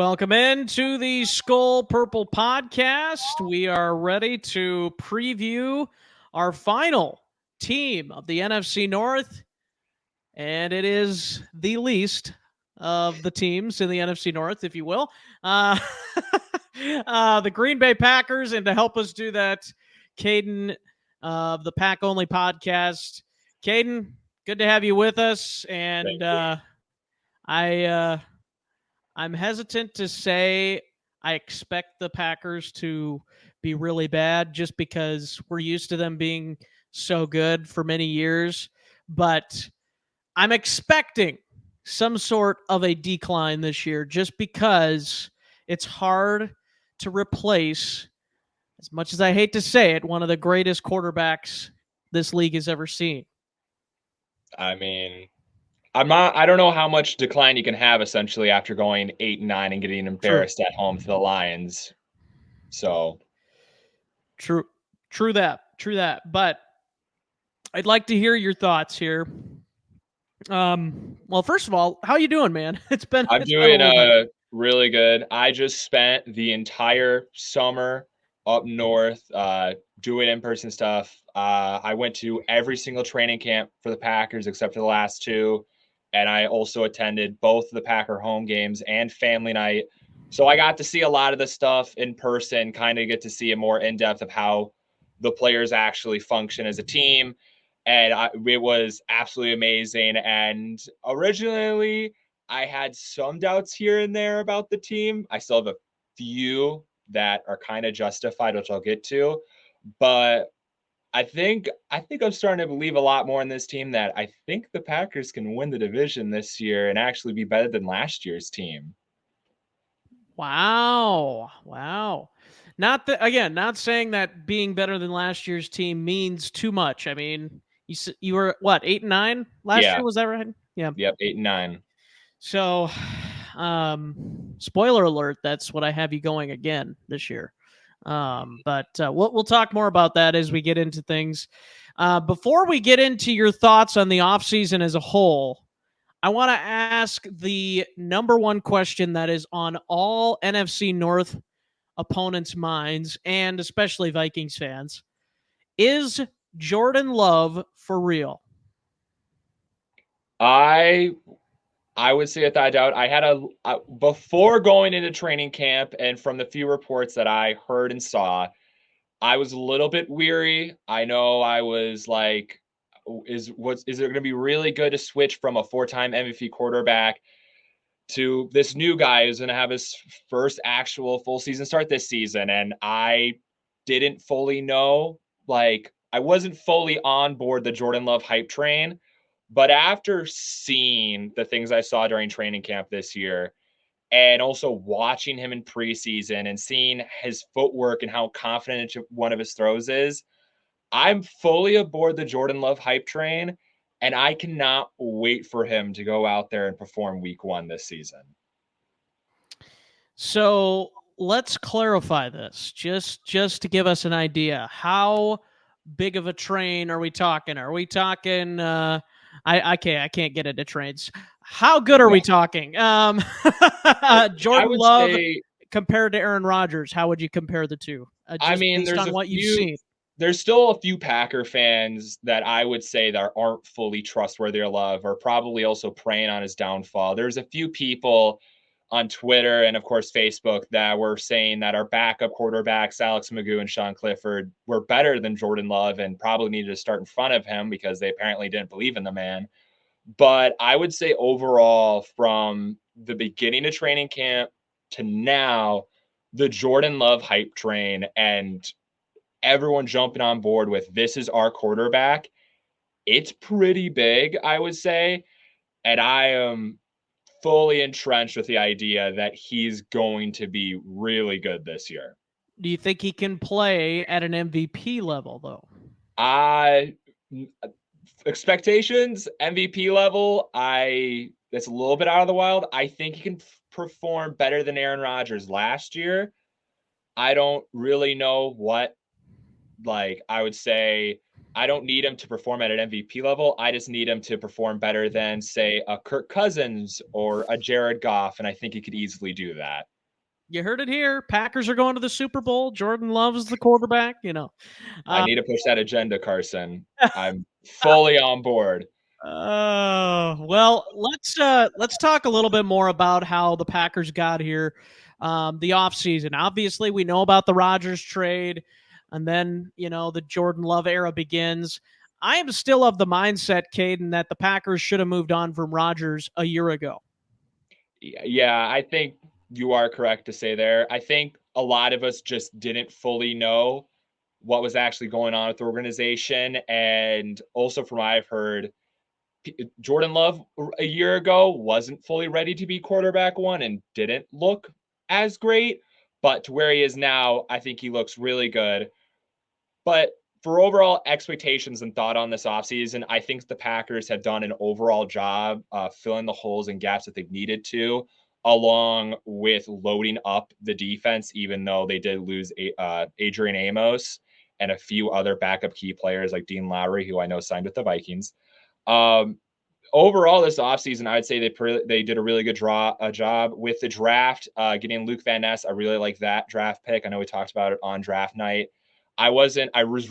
Welcome into the Skol Purple podcast. We are ready to preview our final team of the NFC North, and it is the least of the teams in the NFC North, if you will. The Green Bay Packers, and to help us do that, Caden of the Pack Only podcast. Caden, good to have you with us, and I'm hesitant to say I expect the Packers to be really bad just because we're used to them being so good for many years. But I'm expecting some sort of a decline this year just because it's hard to replace, as much as I hate to say it, one of the greatest quarterbacks this league has ever seen. I mean, I don't know how much decline you can have essentially after going 8-9 and getting embarrassed at home to the Lions. So True that. But I'd like to hear your thoughts here. Well, first of all, how you doing, man? I'm doing really good. I just spent the entire summer up north doing in-person stuff. I went to every single training camp for the Packers except for the last two. And I also attended both the Packer home games and family night. So I got to see a lot of the stuff in person, kind of get to see a more in-depth of how the players actually function as a team. And it was absolutely amazing. And originally, I had some doubts here and there about the team. I still have a few that are kind of justified, which I'll get to. But I think I'm starting to believe a lot more in this team that I think the Packers can win the division this year and actually be better than last year's team. Wow. Not saying that being better than last year's team means too much. I mean, you were what, 8-9 last year? Was that right? Yeah. Yep, 8-9. So, spoiler alert, that's what I have you going again this year. But we'll talk more about that as we get into things. Before we get into your thoughts on the offseason as a whole, I want to ask the number one question that is on all NFC North opponents' minds, and especially Vikings fans. Is Jordan Love for real? I would say without doubt, I had before going into training camp and from the few reports that I heard and saw, I was a little bit weary. I know I was like, is it going to be really good to switch from a 4-time MVP quarterback to this new guy who's going to have his first actual full season start this season? And I didn't fully know, like, I wasn't fully on board the Jordan Love hype train. But after seeing the things I saw during training camp this year, and also watching him in preseason and seeing his footwork and how confident one of his throws is, I'm fully aboard the Jordan Love hype train, and I cannot wait for him to go out there and perform week 1 this season. So let's clarify this, just to give us an idea. How big of a train are we talking? Are we talking? I can't get into trains. How good are we talking? Jordan Love compared to Aaron Rodgers. How would you compare the two? Based on what you've seen. There's still a few Packer fans that I would say that aren't fully trustworthy of Love, are probably also preying on his downfall. There's a few people on Twitter and, of course, Facebook that were saying that our backup quarterbacks, Alex Magoo and Sean Clifford, were better than Jordan Love and probably needed to start in front of him because they apparently didn't believe in the man. But I would say overall, from the beginning of training camp to now, the Jordan Love hype train and everyone jumping on board with this is our quarterback, it's pretty big, I would say. And I am fully entrenched with the idea that he's going to be really good this year. Do you think he can play at an MVP level, though? Expectations, MVP level, that's a little bit out of the wild. I think he can perform better than Aaron Rodgers last year. I don't really know what, I would say I don't need him to perform at an MVP level. I just need him to perform better than, say, a Kirk Cousins or a Jared Goff, and I think he could easily do that. You heard it here. Packers are going to the Super Bowl. Jordan Love is the quarterback. I Uh, need to push that agenda, Carson. I'm fully on board. well, let's talk a little bit more about how the Packers got here. The offseason. Obviously, we know about the Rodgers trade, and then the Jordan Love era begins. I am still of the mindset, Caden, that the Packers should have moved on from Rodgers a year ago. Yeah, I think you are correct to say there. I think a lot of us just didn't fully know what was actually going on with the organization. And also, from what I've heard, Jordan Love a year ago wasn't fully ready to be quarterback one and didn't look as great. But to where he is now, I think he looks really good. But for overall expectations and thought on this offseason, I think the Packers have done an overall job filling the holes and gaps that they've needed to, along with loading up the defense, even though they did lose Adrian Amos and a few other backup key players like Dean Lowry, who I know signed with the Vikings. Um, Overall, this offseason, I would say they did a really good job with the draft, getting Luke Van Ness. I really like that draft pick. I know we talked about it on draft night. I was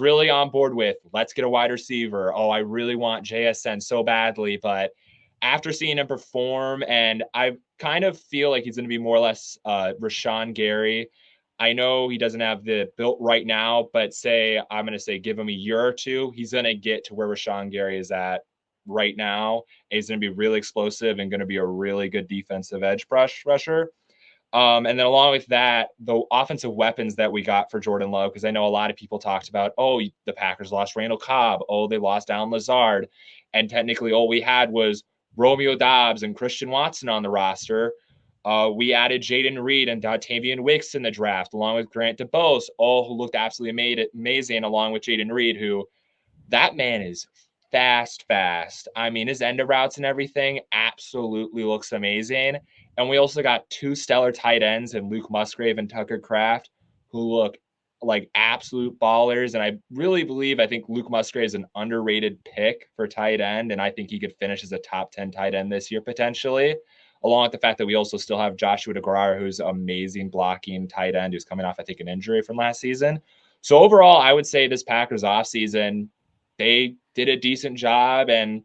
really on board with let's get a wide receiver. Oh, I really want JSN so badly. But after seeing him perform, and I kind of feel like he's going to be more or less Rashawn Gary. I know he doesn't have the built right now, but I'm going to say give him a year or two. He's going to get to where Rashawn Gary is at right now. He's going to be really explosive and going to be a really good defensive edge rusher. And then along with that, the offensive weapons that we got for Jordan Love, because I know a lot of people talked about, oh, the Packers lost Randall Cobb. Oh, they lost Allen Lazard. And technically all we had was Romeo Doubs and Christian Watson on the roster. We added Jaden Reed and Dotavian Wicks in the draft, along with Grant DeBose, all who looked absolutely amazing, along with Jaden Reed, who that man is fast. I mean, his end of routes and everything absolutely looks amazing. And we also got two stellar tight ends in Luke Musgrave and Tucker Kraft, who look like absolute ballers. And I really believe I think Luke Musgrave is an underrated pick for tight end. And I think he could finish as a top 10 tight end this year potentially. Along with the fact that we also still have Joshua DeGuara, who's amazing blocking tight end, who's coming off, I think, an injury from last season. So overall, I would say this Packers offseason, they did a decent job, and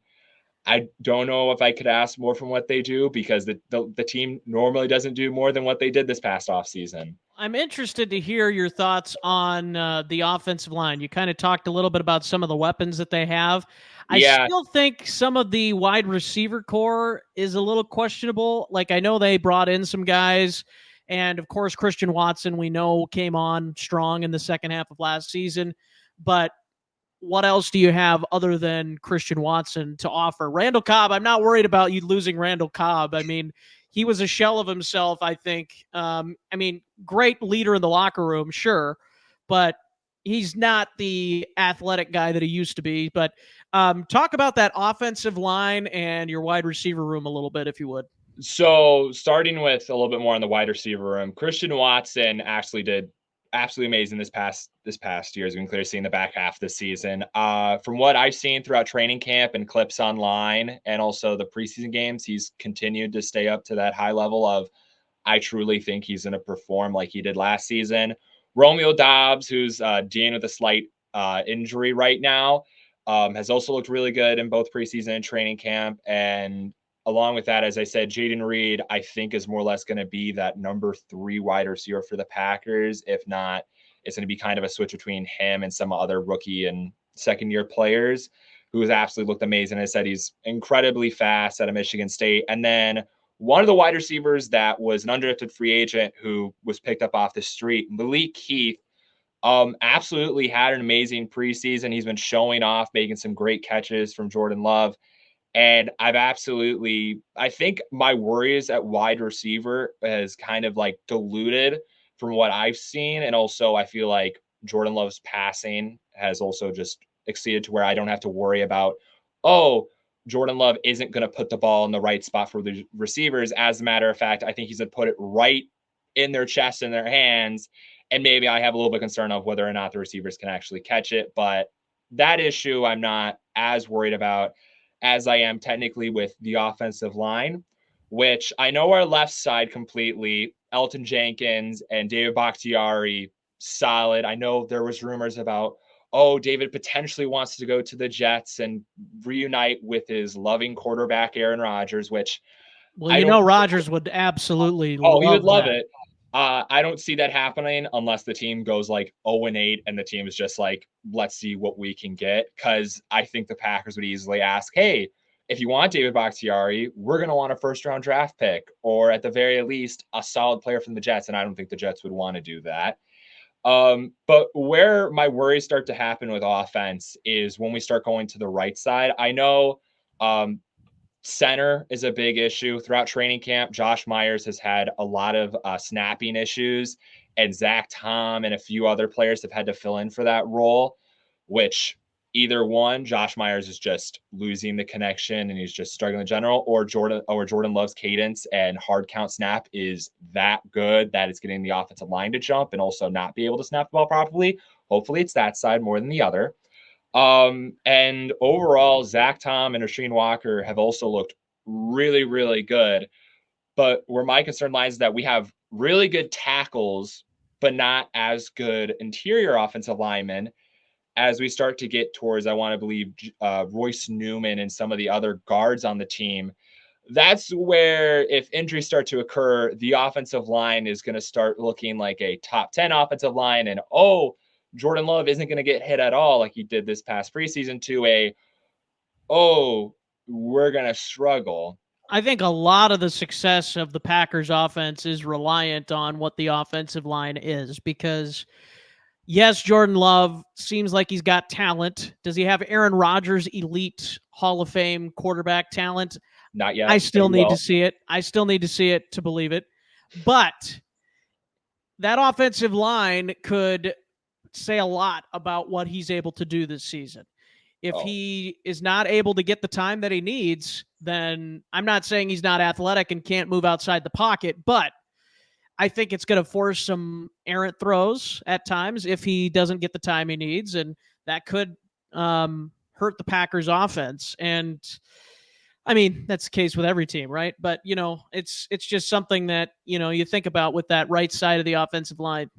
I don't know if I could ask more from what they do because the team normally doesn't do more than what they did this past offseason. I'm interested to hear your thoughts on the offensive line. You kind of talked a little bit about some of the weapons that they have. I Yeah, still think some of the wide receiver core is a little questionable. Like, I know they brought in some guys, and of course, Christian Watson, we know, came on strong in the second half of last season. But what else do you have other than Christian Watson to offer? Randall Cobb, I'm not worried about you losing Randall Cobb. I mean, he was a shell of himself, I think. I mean, great leader in the locker room, sure, but he's not the athletic guy that he used to be. But talk about that offensive line and your wide receiver room a little bit, if you would. so starting with a little bit more on the wide receiver room, Christian Watson actually did absolutely amazing this past year, as we can clearly see in the back half of the season. From what I've seen throughout training camp and clips online, and also the preseason games, he's continued to stay up to that high level of I truly think he's going to perform like he did last season. Romeo Doubs, who's dealing with a slight injury right now, has also looked really good in both preseason and training camp. And along with that, as I said, Jaden Reed, I think, is more or less going to be that number 3 wide receiver for the Packers. If not, it's going to be kind of a switch between him and some other rookie and second year players who has absolutely looked amazing. I said he's incredibly fast out of Michigan State. And then one of the wide receivers that was an undrafted free agent who was picked up off the street, Malik Heath, absolutely had an amazing preseason. He's been showing off, making some great catches from Jordan Love. And I think my worries at wide receiver has kind of like diluted from what I've seen. And also, I feel like Jordan Love's passing has also just exceeded to where I don't have to worry about, oh, Jordan Love isn't going to put the ball in the right spot for the receivers. As a matter of fact, I think he's going to put it right in their chest, in their hands. And maybe I have a little bit of concern of whether or not the receivers can actually catch it. But that issue I'm not as worried about as I am technically with the offensive line, which I know our left side completely. Elton Jenkins and David Bakhtiari, solid. I know there was rumors about, oh, David potentially wants to go to the Jets and reunite with his loving quarterback Aaron Rodgers, which Well, I you don't. know, Rodgers would absolutely Oh, he would love love that. it. I don't see that happening unless the team goes like 0-8 and the team is just like, let's see what we can get. Because I think the Packers would easily ask, hey, if you want David Bakhtiari, we're going to want a first round draft pick, or at the very least, a solid player from the Jets. And I don't think the Jets would want to do that. But where my worries start to happen with offense is when we start going to the right side. I know um, center is a big issue throughout training camp. Josh Myers has had a lot of snapping issues, and Zach Tom and a few other players have had to fill in for that role, which either one, Josh Myers is just losing the connection and he's just struggling in general, or Jordan Love's cadence and hard count snap is that good that it's getting the offensive line to jump and also not be able to snap the ball properly. Hopefully it's that side more than the other. And overall, Zach Tom and Rasheem Walker have also looked really, really good. But where my concern lies is that we have really good tackles, but not as good interior offensive linemen as we start to get towards, I want to believe, Royce Newman and some of the other guards on the team. That's where, if injuries start to occur, the offensive line is going to start looking like a top 10 offensive line. And, oh, Jordan Love isn't going to get hit at all like he did this past preseason, to a, oh, we're going to struggle. I think a lot of the success of the Packers offense is reliant on what the offensive line is because yes, Jordan Love seems like he's got talent. Does he have Aaron Rodgers elite Hall of Fame quarterback talent? Not I yet, but still he need to will. see it. I still need to see it to believe it. But that offensive line could say a lot about what he's able to do this season. If Oh, he is not able to get the time that he needs, then I'm not saying he's not athletic and can't move outside the pocket, but I think it's going to force some errant throws at times if he doesn't get the time he needs, and that could hurt the Packers' offense. And I mean, that's the case with every team, right? But it's just something that you think about with that right side of the offensive line.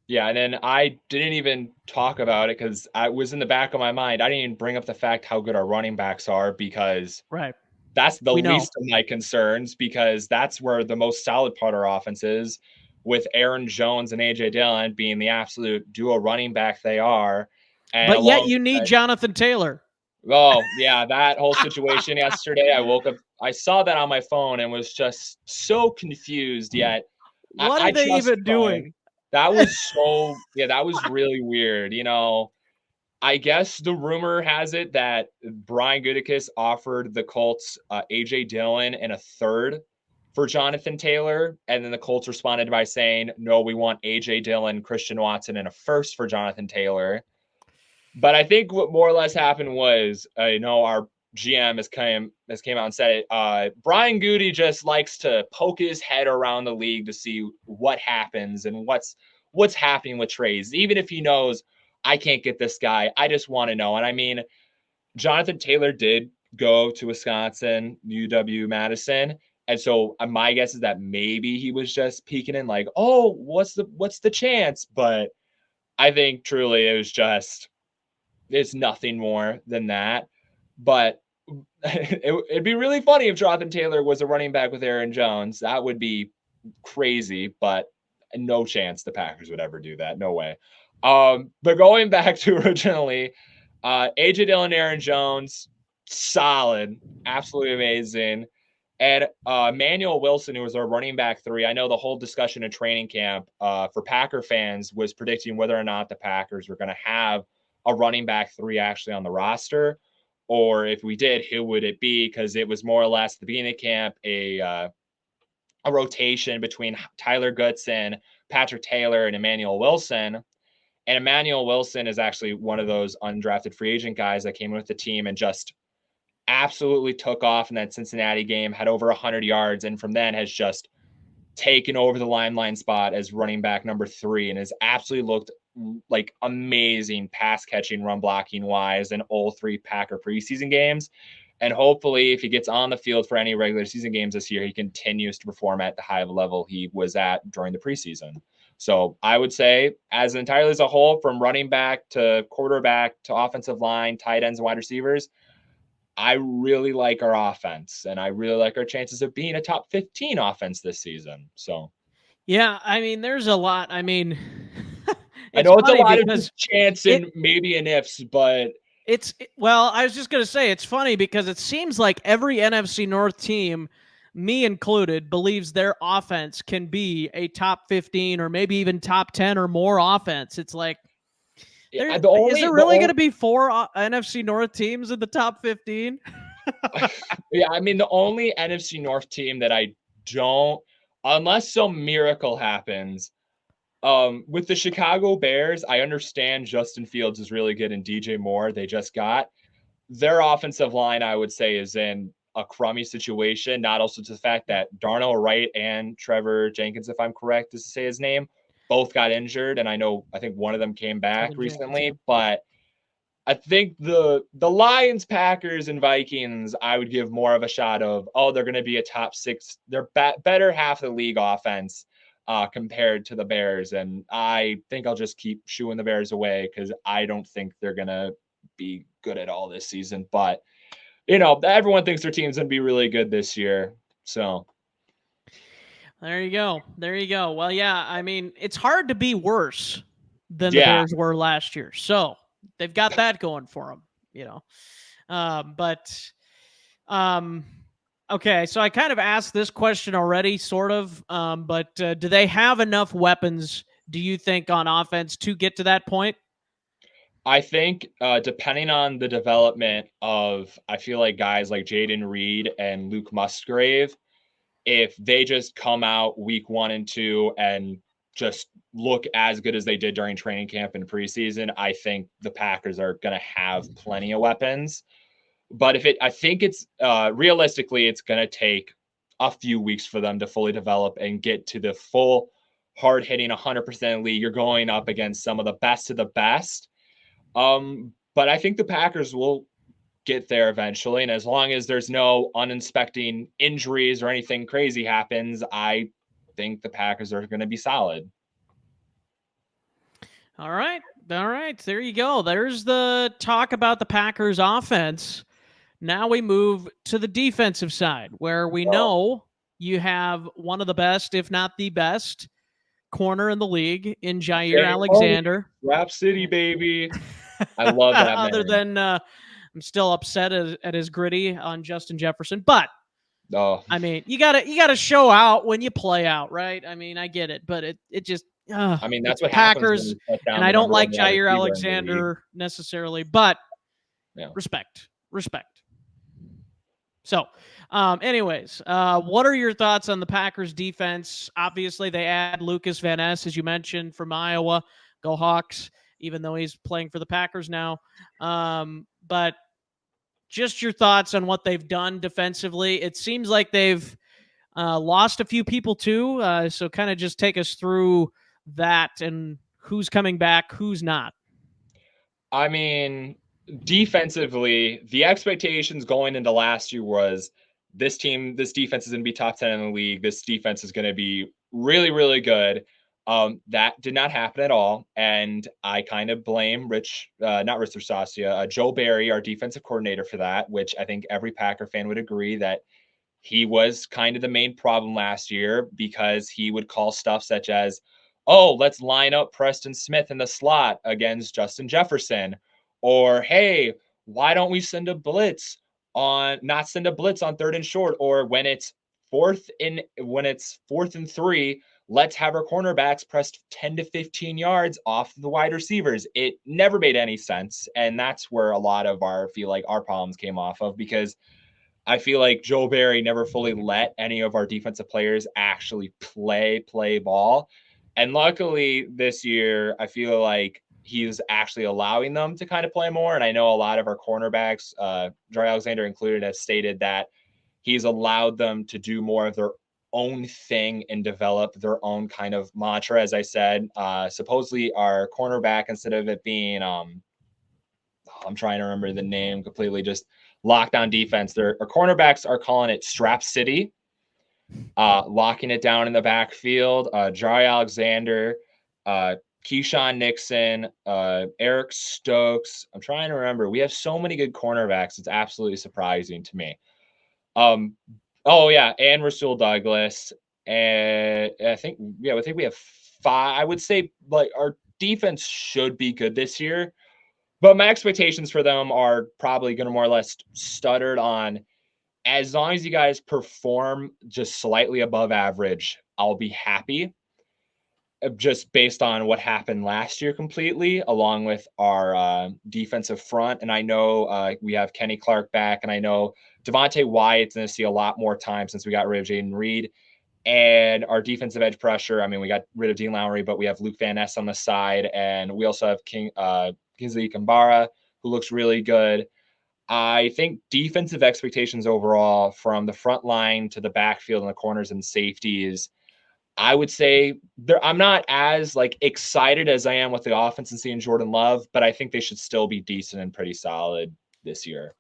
yeah. And then I didn't even talk about it because I was in the back of my mind. I didn't even bring up the fact how good our running backs are, because Right. that's the We know. least of my concerns, because that's where the most solid part of our offense is, with Aaron Jones and AJ Dillon being the absolute duo running back they are. And But yet along, you need Jonathan Taylor. oh, yeah, that whole situation yesterday, I woke up, I saw that on my phone and was just so confused. Yet What I are they trust even the phone. doing? That was so, yeah, that was really weird. I guess the rumor has it that Brian Gutekunst offered the Colts AJ Dillon and a third for Jonathan Taylor, and then the Colts responded by saying, "No, we want AJ Dillon, Christian Watson, and a first for Jonathan Taylor." But I think what more or less happened was, our GM has came out and said it. Brian Goody just likes to poke his head around the league to see what happens and what's happening with trades, even if he knows I can't get this guy. I just want to know. And I mean, Jonathan Taylor did go to Wisconsin, UW Madison. And so my guess is that maybe he was just peeking in like, oh, what's the chance? But I think truly it's nothing more than that. But it'd be really funny if Jonathan Taylor was a running back with Aaron Jones. That would be crazy, but no chance the Packers would ever do that. No way. But going back to originally, AJ Dillon, Aaron Jones, solid, absolutely amazing. And Manuel Wilson, who was our running back three, I know the whole discussion in training camp for Packer fans was predicting whether or not the Packers were going to have a running back three actually on the roster, or if we did, who would it be? Because it was more or less at the beginning of camp a rotation between Tyler Goodson, Patrick Taylor, and Emmanuel Wilson. And Emmanuel Wilson is actually one of those undrafted free agent guys that came in with the team and just absolutely took off in that Cincinnati game, had over 100 yards, and from then has just taken over the limelight spot as running back number 3 and has absolutely looked like amazing pass catching, run blocking wise in all 3 Packer preseason games. And hopefully, if he gets on the field for any regular season games this year, he continues to perform at the high level he was at during the preseason. So I would say, as entirely as a whole, from running back to quarterback to offensive line, tight ends, and wide receivers, I really like our offense, and I really like our chances of being a top 15 offense this season. So Yeah, I mean, there's a lot. I mean, I it's know it's a funny lot of because just chance it and maybe an ifs, but well, I was just gonna say it's funny because it seems like every NFC North team, me included, believes their offense can be a top 15 or maybe even top 10 or more offense. It's like there the is only there the really only going to be four NFC North teams in the top 15? yeah, I mean the only NFC North team that I don't, unless some miracle happens, with the Chicago Bears, I understand Justin Fields is really good and DJ Moore they just got. Their offensive line, I would say, is in a crummy situation. Not also to the fact that Darnell Wright and Trevor Jenkins, if I'm correct, is to say his name, both got injured, and I think one of them came back Kevin Jenkins, yeah. recently. But I think the Lions, Packers, and Vikings, I would give more of a shot of, oh, they're going to be a top six. They're better half of the league offense compared to the Bears. And I think I'll just keep shooing the Bears away because I don't think they're going to be good at all this season. But, everyone thinks their team's going to be really good this year. So, There you go. There you go. Well, yeah, I mean, it's hard to be worse than the yeah, Bears were last year. So they've got that going for them, you know. But um, okay, so I kind of asked this question already, sort of. But do they have enough weapons? Do you think on offense to get to that point? I think depending on the development of, I feel like guys like Jaden Reed and Luke Musgrave, if they just come out week 1 and 2 and just look as good as they did during training camp and preseason, I think the Packers are going to have plenty of weapons. But I think it's realistically, it's going to take a few weeks for them to fully develop and get to the full hard hitting 100% league. You're going up against some of the best of the best. But I think the Packers will get there eventually. And as long as there's no uninspecting injuries or anything crazy happens, I think the Packers are going to be solid. All right. All right. There you go. There's the talk about the Packers offense. Now we move to the defensive side where we So, know you have one of the best, if not the best, corner in the league in Jair Daniel Holmes, Alexander. Rap City, baby. I love that Other man. than I'm still upset at his gritty on Justin Jefferson, but Oh, I mean, you gotta show out when you play out, right? I mean, I get it, but it just I mean, that's it's the what happens when Packers, you put and down I the don't number like one wide Jair receiver in the league. Alexander necessarily, but Yeah. respect, respect. So, anyways, what are your thoughts on the Packers defense? Obviously, they add Lucas Van Ness, as you mentioned, from Iowa. Go Hawks, even though he's playing for the Packers now. But just your thoughts on what they've done defensively. It seems like they've lost a few people too. So kind of just take us through that and who's coming back, who's not. I mean, defensively, the expectations going into last year was this defense is going to be top 10 in the league. This defense is going to be really, really good. That did not happen at all. And I kind of blame not Rich Sasia, Joe Barry, our defensive coordinator, for that, which I think every Packer fan would agree that he was kind of the main problem last year because he would call stuff such as, oh, let's line up Preston Smith in the slot against Justin Jefferson. Or, hey, why don't we not send a blitz on 3rd and short? Or when it's 4th and 3, let's have our cornerbacks press 10 to 15 yards off the wide receivers. It never made any sense. And that's where a lot of our problems came off of, because I feel like Joe Barry never fully let any of our defensive players actually play ball. And luckily this year, I feel like he's actually allowing them to kind of play more. And I know a lot of our cornerbacks, Jair Alexander included, have stated that he's allowed them to do more of their own thing and develop their own kind of mantra. As I said, supposedly our cornerback, instead of it being I'm trying to remember the name completely. Just lockdown defense. Our cornerbacks are calling it Strap City, locking it down in the backfield. Jari Alexander, Keyshawn Nixon, Eric Stokes. I'm trying to remember. We have so many good cornerbacks. It's absolutely surprising to me. Oh yeah, and Rasul Douglas, and I think we have five. I would say like our defense should be good this year, but my expectations for them are probably going to more or less stuttered on. As long as you guys perform just slightly above average, I'll be happy. Just based on what happened last year completely, along with our defensive front. And I know we have Kenny Clark back, and I know Devontae Wyatt's going to see a lot more time since we got rid of Jaden Reed. And our defensive edge pressure, I mean, we got rid of Dean Lowry, but we have Luke Van Ness on the side, and we also have Kingsley Kambara, who looks really good. I think defensive expectations overall, from the front line to the backfield and the corners and safeties, I would say I'm not as like excited as I am with the offense and seeing Jordan Love, but I think they should still be decent and pretty solid this year.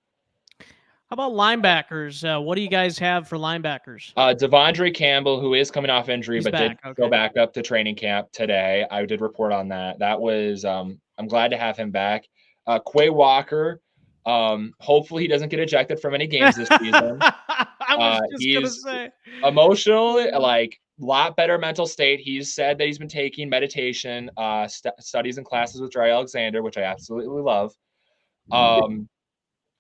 How about linebackers? What do you guys have for linebackers? Devondre Campbell, who is coming off injury, He's but back. did go Okay. back up to training camp today. I did report on that. That was I'm glad to have him back. Quay Walker, hopefully he doesn't get ejected from any games this season. I was just gonna He's say. emotionally like a lot better mental state. He's said that he's been taking meditation, studies and classes with Dre Alexander, which I absolutely love.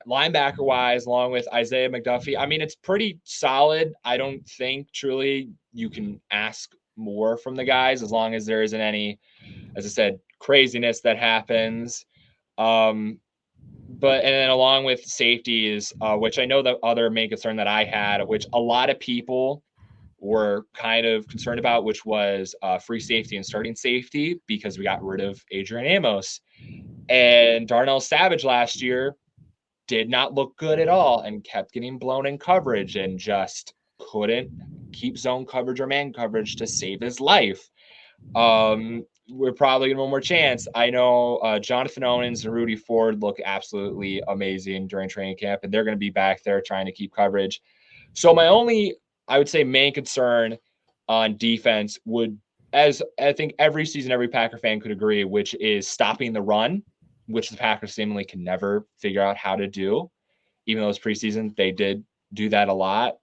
Linebacker wise, along with Isaiah McDuffie, I mean, it's pretty solid. I don't think truly you can ask more from the guys as long as there isn't any, as I said, craziness that happens. But and then along with safeties, which I know the other main concern that I had, which a lot of people were kind of concerned about, which was free safety and starting safety, because we got rid of Adrian Amos. And Darnell Savage last year did not look good at all and kept getting blown in coverage and just couldn't keep zone coverage or man coverage to save his life. We're probably getting one more chance. I know Jonathan Owens and Rudy Ford look absolutely amazing during training camp, and they're going to be back there trying to keep coverage. So my only, I would say, main concern on defense would, as I think every season, every Packer fan could agree, which is stopping the run, which the Packers seemingly can never figure out how to do. Even though it's preseason, they did do that a lot,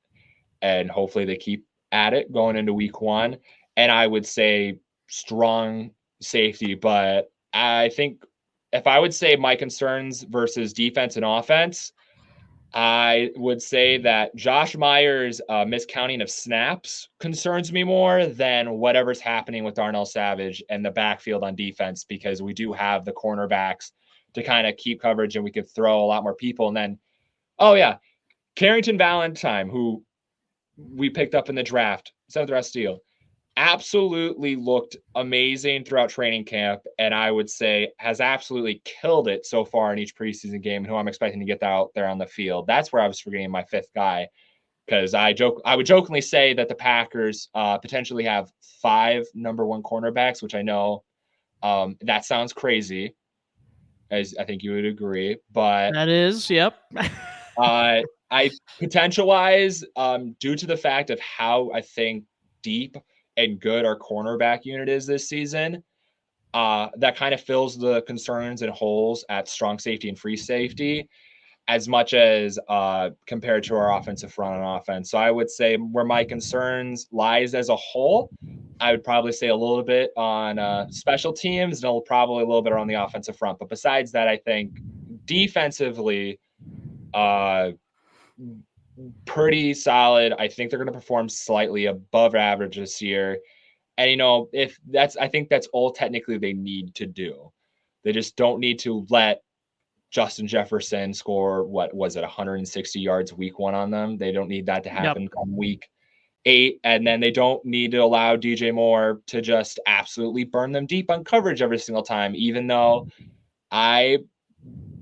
and hopefully they keep at it going into week one. And I would say strong safety, but I think if I would say my concerns versus defense and offense, I would say that Josh Myers' miscounting of snaps concerns me more than whatever's happening with Darnell Savage and the backfield on defense, because we do have the cornerbacks to kind of keep coverage and we could throw a lot more people. And then, oh yeah, Carrington Valentine, who we picked up in the draft, 7th-round steal, absolutely looked amazing throughout training camp, and I would say has absolutely killed it so far in each preseason game, and who I'm expecting to get out there on the field. That's where I was forgetting my 5th guy, because I would jokingly say that the Packers potentially have 5 number 1 cornerbacks, which I know that sounds crazy, as I think you would agree, but That is, yep. I potential wise, due to the fact of how I think deep and good our cornerback unit is this season, that kind of fills the concerns and holes at strong safety and free safety, as much as compared to our offensive front on offense. So I would say where my concerns lies as a whole, I would probably say a little bit on special teams and probably a little bit on the offensive front. But besides that, I think defensively, pretty solid. I think they're going to perform slightly above average this year. And, if that's, I think that's all technically they need to do. They just don't need to let Justin Jefferson score, what was it, 160 yards week 1 on them. They don't need that to Yep. happen on week 8. And then they don't need to allow DJ Moore to just absolutely burn them deep on coverage every single time, even though I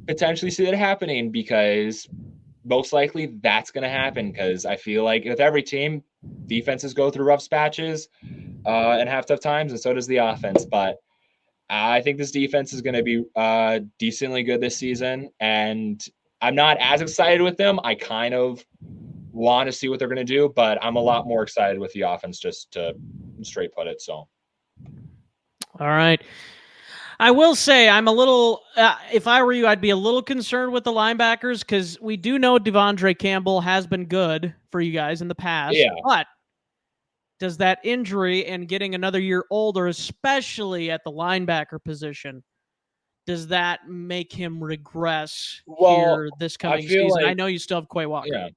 potentially see that happening, because most likely that's going to happen, because I feel like with every team, defenses go through rough patches and have tough times, and so does the offense. But I think this defense is going to be decently good this season, and I'm not as excited with them. I kind of want to see what they're going to do, but I'm a lot more excited with the offense, just to straight put it. So, All right. I will say I'm a little. If I were you, I'd be a little concerned with the linebackers because we do know Devondre Campbell has been good for you guys in the past, yeah. but does that injury and getting another year older, especially at the linebacker position, does that make him regress Well, here this I coming feel season? I like, know you still have Quay Walker. yeah.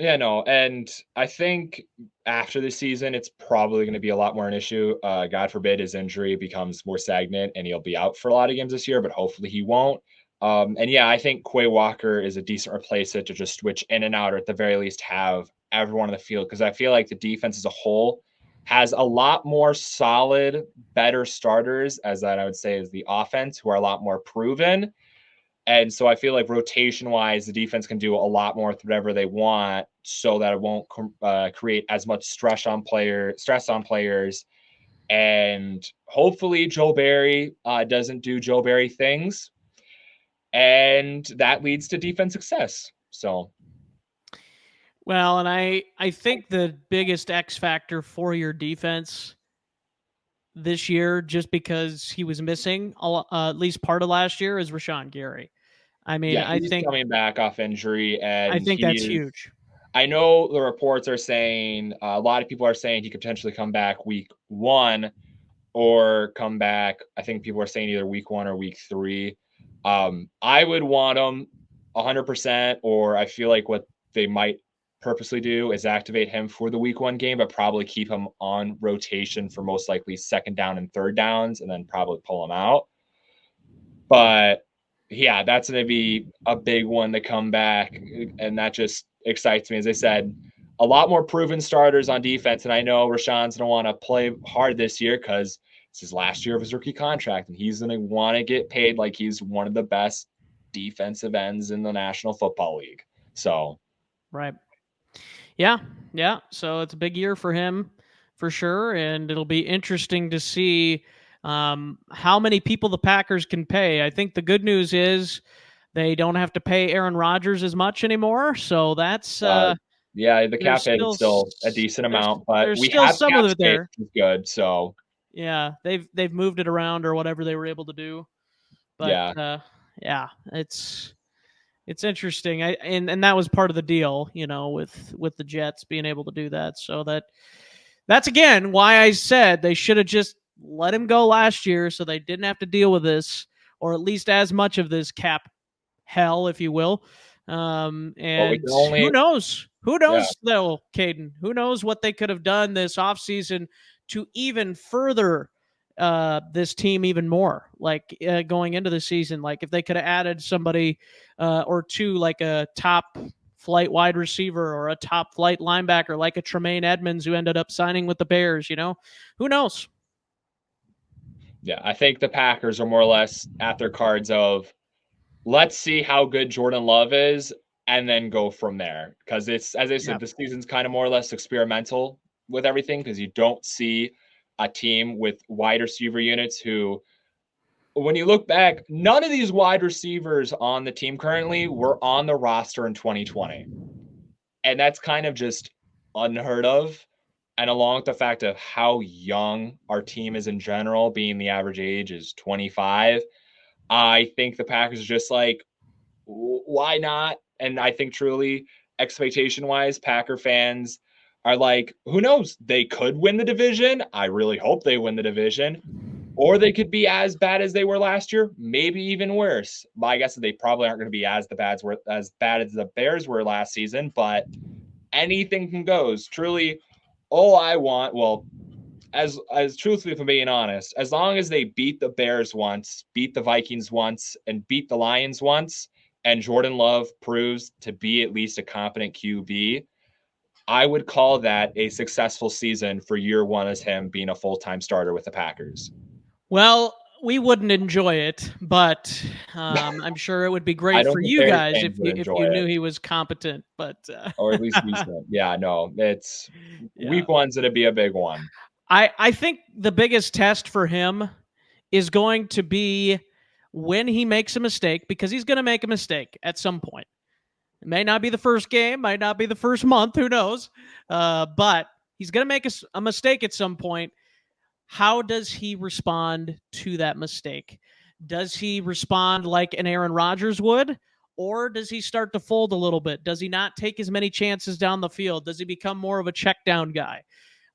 Yeah, no, and I think after the season, it's probably going to be a lot more an issue. God forbid his injury becomes more stagnant and he'll be out for a lot of games this year, but hopefully he won't. And yeah, I think Quay Walker is a decent replacement to just switch in and out, or at the very least have everyone on the field, because I feel like the defense as a whole has a lot more solid, better starters, as that I would say is the offense, who are a lot more proven. And so I feel like rotation wise, the defense can do a lot more with whatever they want, so that it won't create as much stress on players. And hopefully Joe Barry doesn't do Joe Barry things, and that leads to defense success. So Well, and I think the biggest X factor for your defense this year, just because he was missing at least part of last year, is Rashawn Gary. I mean, yeah, he's coming back off injury, I and think he that's is. huge. I know the reports are saying a lot of people are saying he could potentially come back week 1 or come back. I think people are saying either week 1 or week 3. I would want him 100%, or I feel like what they might purposely do is activate him for the week 1 game, but probably keep him on rotation for most likely second down and third downs, and then probably pull him out. But yeah, that's going to be a big one to come back. And that just excites me. As I said, a lot more proven starters on defense. And I know Rashawn's going to want to play hard this year because it's his last year of his rookie contract. And he's going to want to get paid like he's one of the best defensive ends in the National Football League. So, Right. Yeah. Yeah. So it's a big year for him for sure. And it'll be interesting to see how many people the Packers can pay. I think the good news is they don't have to pay Aaron Rodgers as much anymore. So that's uh, yeah, the there's cap hit still is still a decent amount, but there's we still have some cap of it space, there. which is good. So, Yeah, they've moved it around or whatever they were able to do. But yeah. yeah, it's interesting. And that was part of the deal, with the Jets being able to do that. So that's again why I said they should have just let him go last year so they didn't have to deal with this, or at least as much of this cap hell, if you will. But we And can only, who knows? Who yeah. knows though, Caden? Who knows what they could have done this offseason to even further this team even more, like going into the season. Like if they could have added somebody or two, like a top flight wide receiver or a top flight linebacker, like a Tremaine Edmonds who ended up signing with the Bears, who knows? Yeah, I think the Packers are more or less at their cards of, let's see how good Jordan Love is and then go from there. Because it's, as I Yeah. said, the season's kind of more or less experimental with everything, because you don't see a team with wide receiver units who, when you look back, none of these wide receivers on the team currently were on the roster in 2020. And that's kind of just unheard of. And along with the fact of how young our team is in general, being the average age is 25, I think the Packers are just like, why not? And I think truly, expectation wise, Packer fans are like, who knows? They could win the division. I really hope they win the division. Or they could be as bad as they were last year, maybe even worse. I guess they probably aren't going to be as bad as the Bears were last season, but anything can goes. Truly, all I want, well, as truthfully, if I'm being honest, as long as they beat the Bears once, beat the Vikings once, and beat the Lions once, and Jordan Love proves to be at least a competent QB, I would call that a successful season for year 1 as him being a full-time starter with the Packers. Well, we wouldn't enjoy it, but I'm sure it would be I great don't for think you Bears guys fans if would if enjoy you knew it, he was competent. But or at least decent. Yeah, no, it's yeah, week 1's going to be a big one. I think the biggest test for him is going to be when he makes a mistake, because he's going to make a mistake at some point. It may not be the first game, might not be the first month, who knows? But he's going to make a mistake at some point. How does he respond to that mistake? Does he respond like an Aaron Rodgers would? Or does he start to fold a little bit? Does he not take as many chances down the field? Does he become more of a check down guy?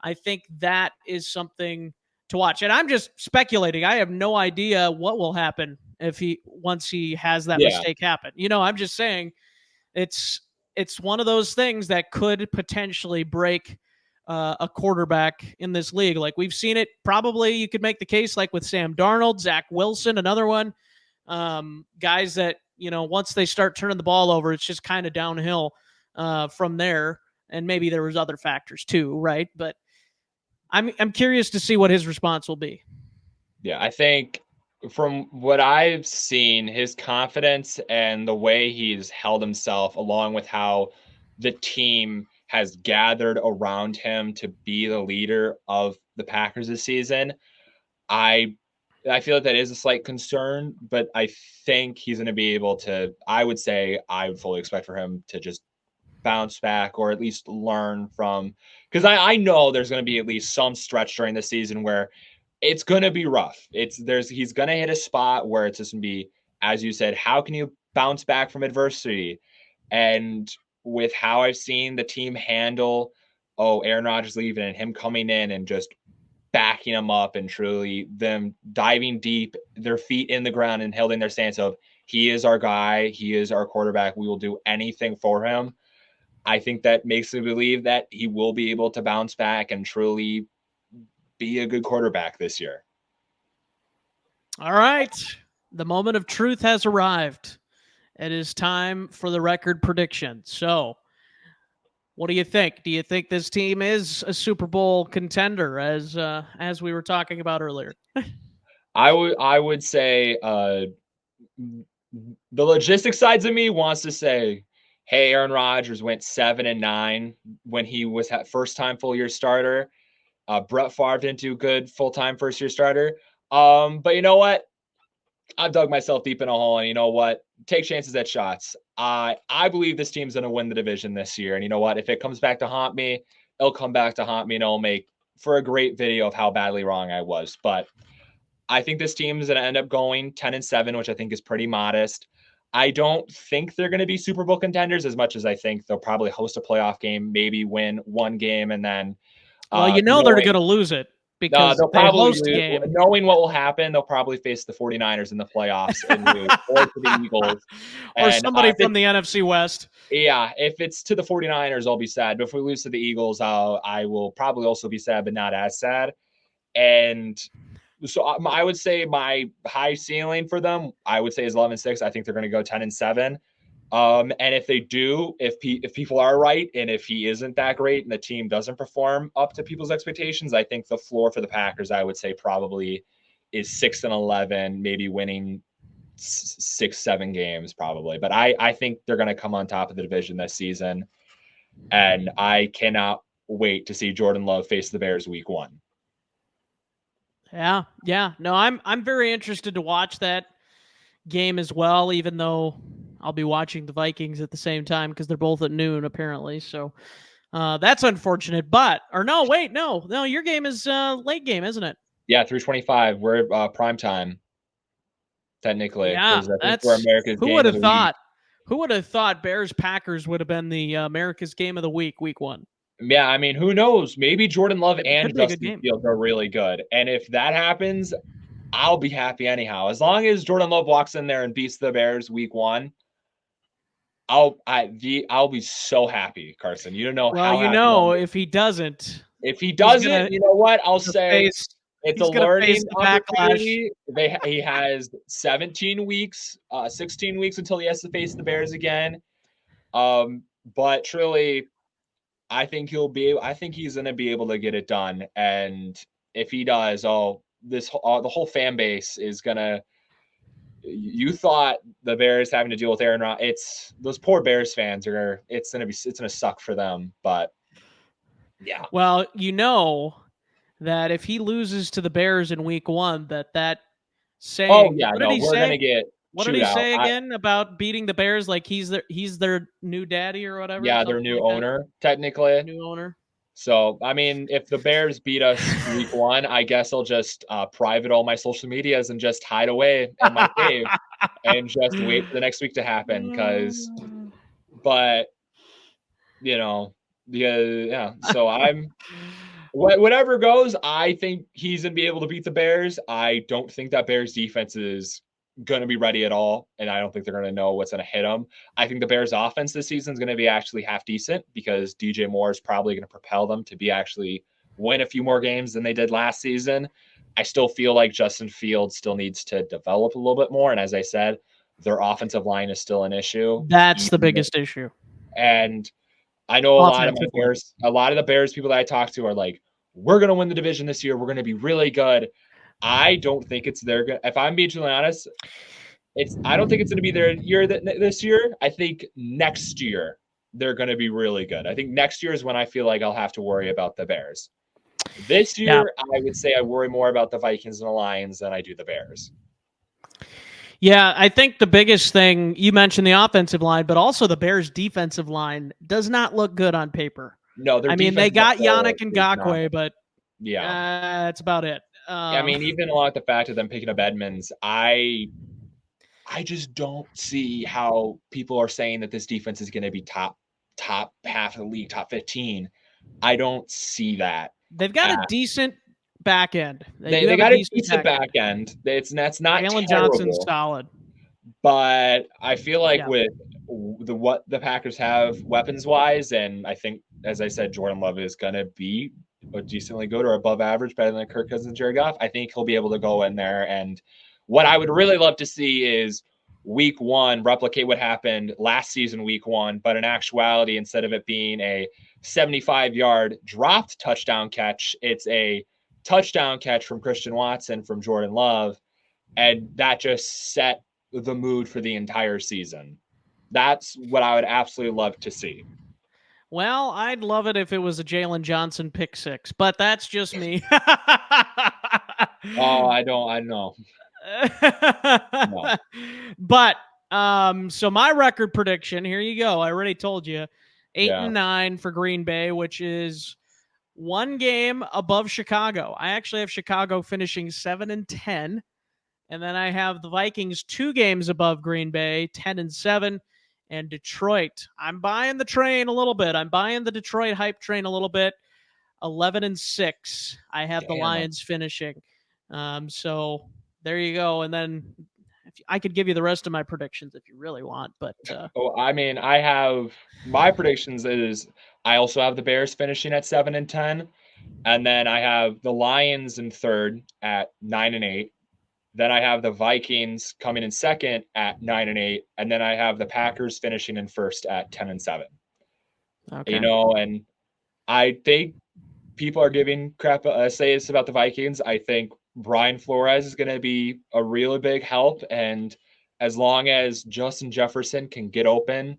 I think that is something to watch. And I'm just speculating. I have no idea what will happen if once he has that Yeah. mistake happen. I'm just saying it's one of those things that could potentially break a quarterback in this league. Like we've seen it. Probably you could make the case like with Sam Darnold, Zach Wilson, another one. Guys that once they start turning the ball over, it's just kind of downhill from there. And maybe there was other factors too, right? But I'm curious to see what his response will be. Yeah, I think from what I've seen, his confidence and the way he's held himself, along with how the team has gathered around him to be the leader of the Packers this season, I feel like that is a slight concern, but I think he's going to be able to. I would fully expect for him to just bounce back or at least learn from, because I know there's going to be at least some stretch during the season where it's going to be rough. He's going to hit a spot where it's just going to be, as you said, how can you bounce back from adversity? And with how I've seen the team handle, Aaron Rodgers leaving and him coming in and just backing him up and truly them diving deep, their feet in the ground and holding their stance of, he is our guy, he is our quarterback, we will do anything for him. I think that makes me believe that he will be able to bounce back and truly be a good quarterback this year. All right. The moment of truth has arrived. It is time for the record prediction. So, what do you think? Do you think this team is a Super Bowl contender, as we were talking about earlier? I would say the logistics sides of me wants to say, hey, Aaron Rodgers went 7-9 when he was that first time full year starter. Brett Favre didn't do good full time first year starter. But you know what? I've dug myself deep in a hole, and you know what? Take chances at shots. I believe this team's going to win the division this year, and you know what? If it comes back to haunt me, it'll come back to haunt me, and it'll make for a great video of how badly wrong I was. But I think this team is going to end up going 10-7, which I think is pretty modest. I don't think they're going to be Super Bowl contenders as much as I think they'll probably host a playoff game, maybe win one game, and then Well, they're going to lose it because they'll they probably host a game. knowing what will happen, they'll probably face the 49ers in the playoffs and lose, or to the Eagles. Or somebody from the NFC West. Yeah, if it's to the 49ers, I'll be sad. But if we lose to the Eagles, I will probably also be sad, but not as sad. And so I would say my high ceiling for them, I would say is 11-6. I think they're going to go 10-7. And if they do, if people are right, and if he isn't that great and the team doesn't perform up to people's expectations, I think the floor for the Packers, I would say probably is 6-11, maybe winning 6-7 games probably. But I think they're going to come on top of the division this season. And I cannot wait to see Jordan Love face the Bears week 1. Yeah. No, I'm very interested to watch that game as well, even though I'll be watching the Vikings at the same time because they're both at noon apparently. So that's unfortunate. No, your game is late game, isn't it? Yeah, 3:25. We're prime time, technically, Yeah, because I think we're America's who game would of have the week. thought? Who would have thought Bears Packers would have been the America's game of the week 1? Yeah, I mean, who knows? Maybe Jordan Love It and could be a good Justin game. Fields are really good. And if that happens, I'll be happy anyhow. As long as Jordan Love walks in there and beats the Bears week 1, I'll be so happy, Carson. You don't know Well, how happy I'll be. if he doesn't, If he doesn't, you know what? I'll say it's a he's gonna learning face the backlash. opportunity. He has 17 weeks, 16 weeks until he has to face the Bears again. But truly, I think he's going to be able to get it done. And if he does, the whole fan base is going to. You thought the Bears having to deal with Aaron Rodgers. It's those poor Bears fans it's going to suck for them. But yeah. Well, that if he loses to the Bears in week 1, that Oh saying, yeah, what did no, he we're gonna say? get What did chewed he out. say again about beating the Bears? Like he's their new daddy or whatever, Yeah, their something new like that. owner technically. New owner. So, I mean, if the Bears beat us week 1, I guess I'll just, private all my social medias and just hide away in my cave and just wait for the next week to happen. Because, but, you know, yeah, so whatever goes, I think he's gonna be able to beat the Bears. I don't think that Bears defense is gonna be ready at all, and I don't think they're gonna know what's gonna hit them. I think the Bears offense this season is gonna be actually half decent because DJ Moore is probably gonna propel them to be actually win a few more games than they did last season. I still feel like Justin Fields still needs to develop a little bit more, and as I said, their offensive line is still an issue. That's the Even biggest issue and I know offensively. A lot of the Bears people that I talk to are like, we're going to win the division this year. We're going to be really good. I don't think it's their good. If I'm being truly honest, I don't think it's going to be their year this year. I think next year they're going to be really good. I think next year is when I feel like I'll have to worry about the Bears. This Yeah. year, I would say I worry more about the Vikings and the Lions than I do the Bears. Yeah, I think the biggest thing you mentioned the offensive line, but also the Bears' defensive line does not look good on paper. No, their I mean, defense they as a got whole Yannick is not. Ngakoue, but Yeah. that's about it. I mean, even along with the fact of them picking up Edmonds, I just don't see how people are saying that this defense is going to be top half of the league, top 15. I don't see that. They've got a Uh, decent back end. They do they have a got a decent decent back back end. end. That's not Jalen Johnson's terrible, solid. but I feel like Yeah. with what the Packers have weapons wise, and I think as I said, Jordan Love is going to be a decently good or above average, better than Kirk Cousins and Jared Goff. I think he'll be able to go in there. And what I would really love to see is week 1 replicate what happened last season, week 1, but in actuality, instead of it being a 75-yard dropped touchdown catch, it's a touchdown catch from Christian Watson from Jordan Love. And that just set the mood for the entire season. That's what I would absolutely love to see. Well, I'd love it if it was a Jalen Johnson pick six, but that's just me. Oh, I know. No. But so my record prediction, here you go. I already told you. 8 Yeah. and 9 for Green Bay, which is one game above Chicago. I actually have Chicago finishing 7 and 10. And then I have the Vikings 2 games above Green Bay, 10 and 7. And Detroit, I'm buying the train a little bit. I'm buying the Detroit hype train a little bit. 11 and 6. I have the Damn. Lions finishing. So there you go. And then I could give you the rest of my predictions if you really want, but Oh, I mean, I have my predictions is I also have the Bears finishing at 7 and 10. And then I have the Lions in third at 9 and 8. Then I have the Vikings coming in second at 9 and 8. And then I have the Packers finishing in first at 10 and 7. okay. And I think people are giving crap say this about the Vikings. I think Brian Flores is going to be a really big help, and as long as Justin Jefferson can get open,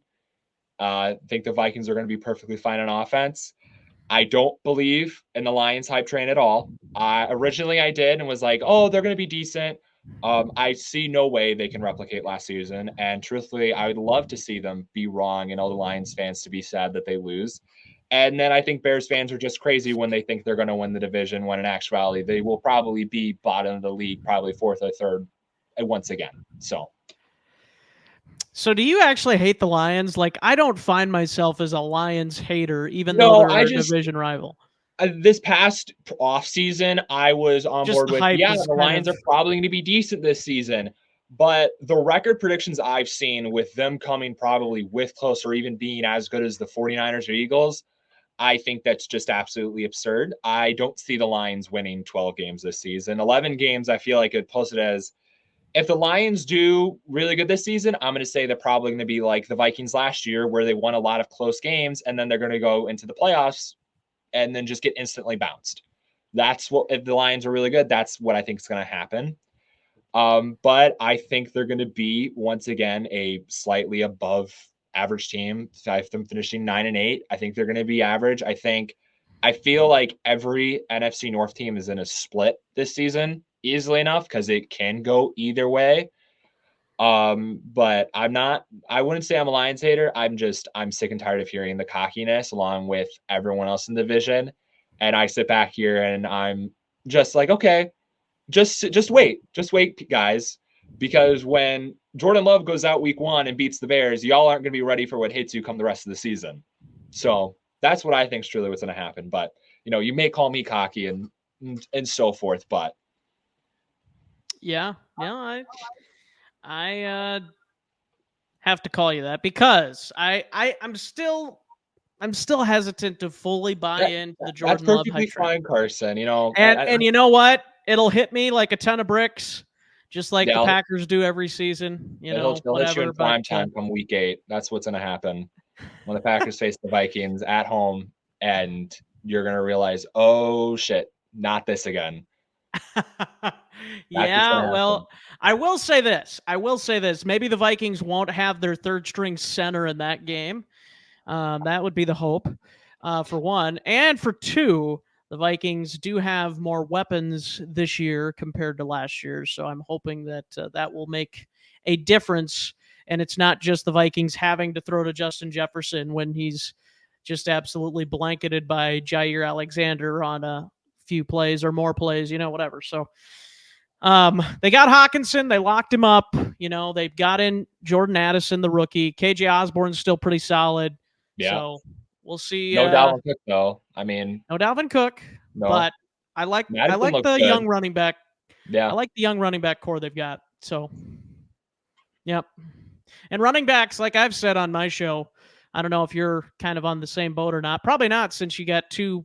I think the Vikings are going to be perfectly fine on offense. I don't believe in the Lions hype train at all. Originally I did and was like, oh, they're going to be decent. I see no way they can replicate last season, and truthfully, I would love to see them be wrong and all the Lions fans to be sad that they lose. And then I think Bears fans are just crazy when they think they're going to win the division, when in actuality, they will probably be bottom of the league, probably fourth or third once again. So do you actually hate the Lions? Like, I don't find myself as a Lions hater, even though No, they're I our just, division rival. this past off season, I was on Just board the with, hype yeah, is the kind Lions of are probably going to be decent this season. But the record predictions I've seen with them coming probably with close or even being as good as the 49ers or Eagles, I think that's just absolutely absurd. I don't see the Lions winning 12 games this season. 11 games, I feel like it posted as if the Lions do really good this season, I'm going to say they're probably going to be like the Vikings last year, where they won a lot of close games and then they're going to go into the playoffs and then just get instantly bounced. That's what, if the Lions are really good, that's what I think is going to happen. But I think they're going to be once again a slightly above average team. I have them finishing 9 and 8. I think they're going to be average. I feel like every NFC North team is in a split this season. easily enough because it can go either way. But I wouldn't say I'm a Lions hater. I'm sick and tired of hearing the cockiness along with everyone else in the division. And I sit back here and I'm just like, okay, just wait, guys, because when Jordan Love goes out week 1 and beats the Bears, y'all aren't going to be ready for what hits you come the rest of the season. So that's what I think is truly what's going to happen. But you may call me cocky and so forth, but Yeah, I have to call you that because I'm still hesitant to fully buy into the that's Jordan Love perfectly hype train. fine, Carson. And you know what? It'll hit me like a ton of bricks, just like the Yeah, Packers do every season. he'll hit you Whatever. in But prime time come week 8. That's what's going to happen when the Packers face the Vikings at home, and you're going to realize, oh shit, not this again. That's what's going yeah, to happen. well, I will say this. Maybe the Vikings won't have their third string center in that game. That would be the hope, for one. And for two, the Vikings do have more weapons this year compared to last year. So I'm hoping that that will make a difference. And it's not just the Vikings having to throw to Justin Jefferson when he's just absolutely blanketed by Jair Alexander on a few plays or more plays, whatever. So they got Hawkinson. They locked him up. They've got in Jordan Addison, the rookie. KJ Osborne's still pretty solid. Yeah. So we'll see. No Dalvin Cook though. I mean, No Dalvin Cook, no. but I like Madison looks the good. young running back. I Yeah. like the young running back core they've got. So, yep. And running backs, like I've said on my show, I don't know if you're kind of on the same boat or not. Probably not, since you got two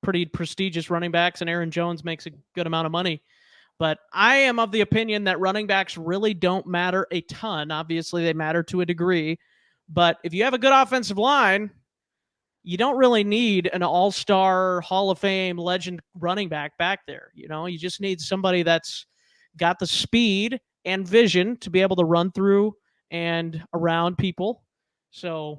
pretty prestigious running backs, and Aaron Jones makes a good amount of money. But I am of the opinion that running backs really don't matter a ton. Obviously, they matter to a degree. But if you have a good offensive line, you don't really need an all-star, Hall of Fame legend running back there. You just need somebody that's got the speed and vision to be able to run through and around people. So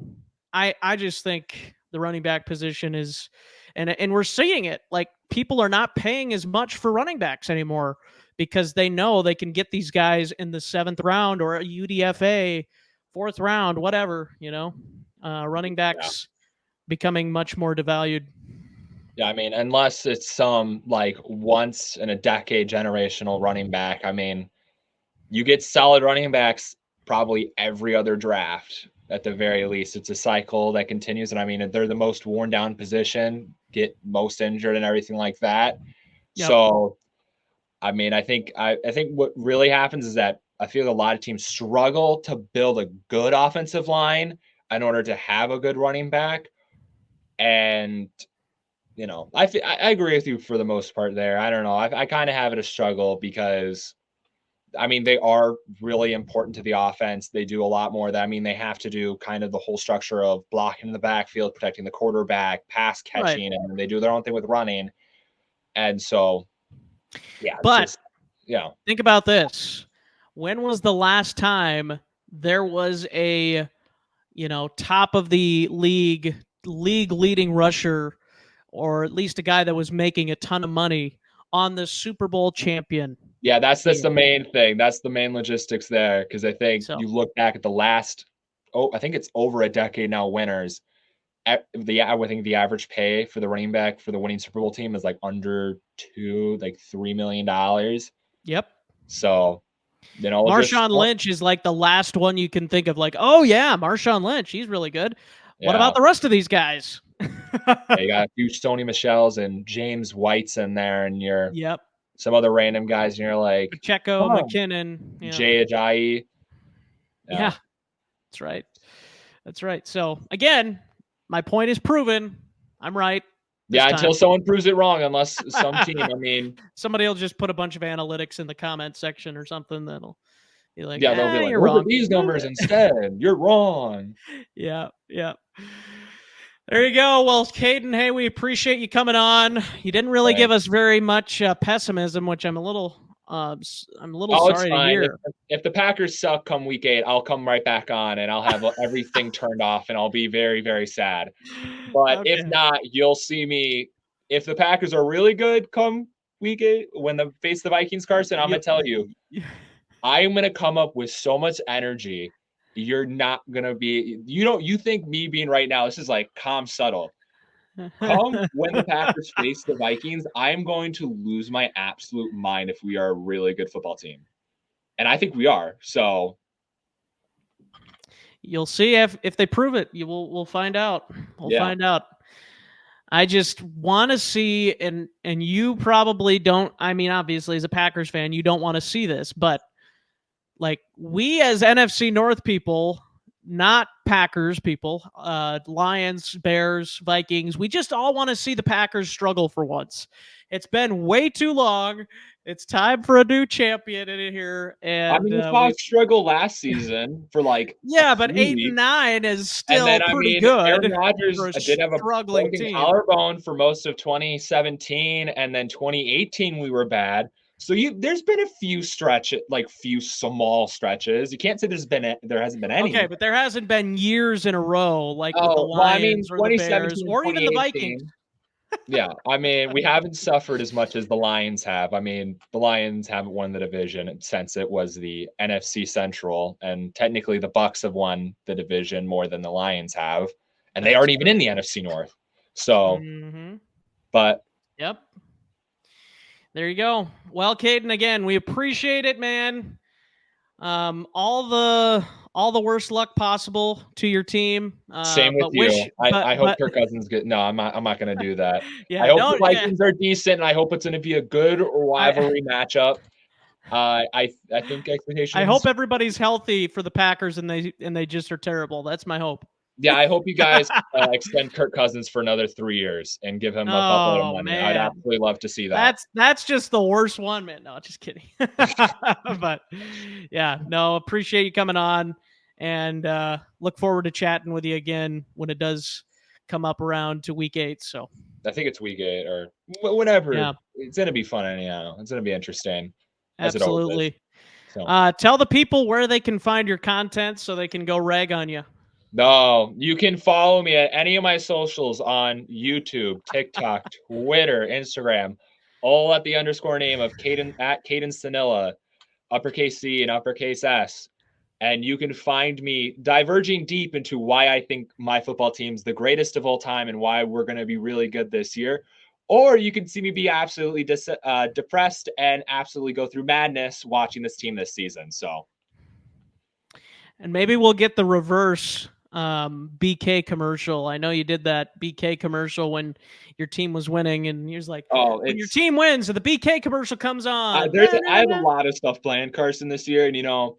I just think the running back position is, and we're seeing it. Like, people are not paying as much for running backs anymore because they know they can get these guys in the 7th round or a UDFA 4th round, whatever. Running Yeah. backs becoming much more devalued. Yeah, I mean, unless it's some like once in a decade generational running back, I mean, you get solid running backs probably every other draft at the very least. It's a cycle that continues. And I mean, they're the most worn down position, get most injured and everything like that. Yep. So, I mean, I think what really happens is that I feel a lot of teams struggle to build a good offensive line in order to have a good running back. And I agree with you for the most part there. I don't know. I kind of have it a struggle because, I mean, they are really important to the offense. They do a lot more that, I mean, they have to do kind of the whole structure of blocking in the backfield, protecting the quarterback, pass Right. catching, and they do their own thing with running. And so, yeah, it's But just, think about this. When was the last time there was a, top of the league leading rusher, or at least a guy that was making a ton of money on the Super Bowl champion yeah, that's the team? main thing. That's the main logistics there. Because I think So, you look back at the last, I think it's over a decade now, winners. I think the average pay for the running back for the winning Super Bowl team is like under like $3 million. yep. So, just Marshawn Lynch is like the last one you can think of, like, oh yeah, Marshawn Lynch, he's really good. What yeah, about the rest of these guys? you got a few Sony Michelle's and James White's in there, and you're Yep. some other random guys, and you're like, Pacheco, oh, McKinnon. Yeah. Jay Ajayi. Yeah. Yeah, That's right. That's right. So again, my point is proven. I'm right this yeah. time. Until someone proves it wrong, unless some team. I mean, Somebody will just put a bunch of analytics in the comment section or something that'll be like, yeah, they'll be like, you're look at wrong. these numbers instead. You're wrong. Yeah. Yeah. There you go. Well, Caden, hey, we appreciate you coming on. You didn't really give Thanks. us very much pessimism, which I'm a little Oh, it's sorry to fine. hear. If the Packers suck come week 8, I'll come right back on and I'll have everything turned off and I'll be very, very sad. But if Okay. not, you'll see me. If the Packers are really good come week 8 when they face the Vikings, Carson, I'm gonna tell you, I'm gonna come up with so much energy. You're not gonna be. You think me being right now? This is like calm, subtle. Come when the Packers face the Vikings, I'm going to lose my absolute mind if we are a really good football team, and I think we are. So You'll see if they prove it. We'll find out. We'll yeah, find out. I just want to see, and you probably don't. I mean, obviously, as a Packers fan, you don't want to see this, but like we as NFC North people, not Packers people, Lions, Bears, Vikings, we just all want to see the Packers struggle for once. It's been way too long. It's time for a new champion in here, I and mean, we saw us struggle last season for like a yeah, but few 8 and weeks. 9 is And still then, I pretty mean, Aaron good for Rodgers a did have a struggling broken team. collarbone for most of 2017, and then 2018 we were bad. So there's been a few few small stretches. You can't say there hasn't been Okay, any. but there hasn't been years in a row like with the Oh, well, I mean, Lions or the Bears 2017, or even the Vikings. 2018. Yeah, I mean, we haven't suffered as much as the Lions have. I mean, the Lions haven't won the division since it was the NFC Central, and technically the Bucks have won the division more than the Lions have, and they That's aren't even true. in the NFC North. So, Mm-hmm. but Yep. There you go. Well, Caden, again, we appreciate it, man. All the worst luck possible to your team. same with But you. wish, I hope but Kirk Cousins get. No, I'm not going to do that. I yeah, hope the don't. Yeah, Vikings are decent, and I hope it's going to be a good I rivalry matchup. I think I hope expectations. everybody's healthy for the Packers, and they just are terrible. That's my hope. Yeah, I hope you guys extend Kirk Cousins for another 3 years and give him a buttload of Oh money. I'd man, absolutely love to see that. that's just the worst one, man. No, just kidding. But yeah, no, appreciate you coming on, and look forward to chatting with you again when it does come up around to week 8. So I think it's week 8 or whatever. yeah, It's going to be fun anyhow. It's going to be interesting, as it always is. absolutely. So, Tell the people where they can find your content so they can go rag on you. no, you can follow me at any of my socials on YouTube, TikTok, Twitter, Instagram, all at the _ name of Caden Sunila, uppercase C and uppercase S. And you can find me diverging deep into why I think my football team's the greatest of all time and why we're going to be really good this year. Or you can see me be absolutely depressed and absolutely go through madness watching this team this season. So, And maybe we'll get the reverse BK commercial. I know you did that BK commercial when your team was winning, and you're like, oh, when your team wins, the BK commercial comes on. I have a lot of stuff planned, Carson, this year, and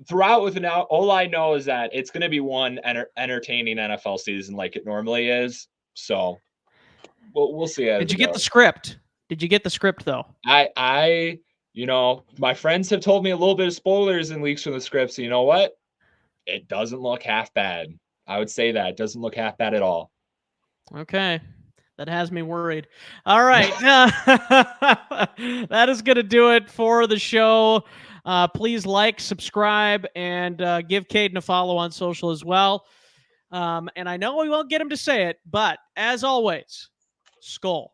throughout with now, all I know is that it's going to be one entertaining NFL season like it normally is. So we'll see as Did you it get the goes. script? Did you get the script though? My friends have told me a little bit of spoilers and leaks from the script. So you know what? It doesn't look half bad. I would say that it doesn't look half bad at all. Okay. That has me worried. All right. That is going to do it for the show. Please like, subscribe, and give Caden a follow on social as well. And I know we won't get him to say it, but as always, Skol.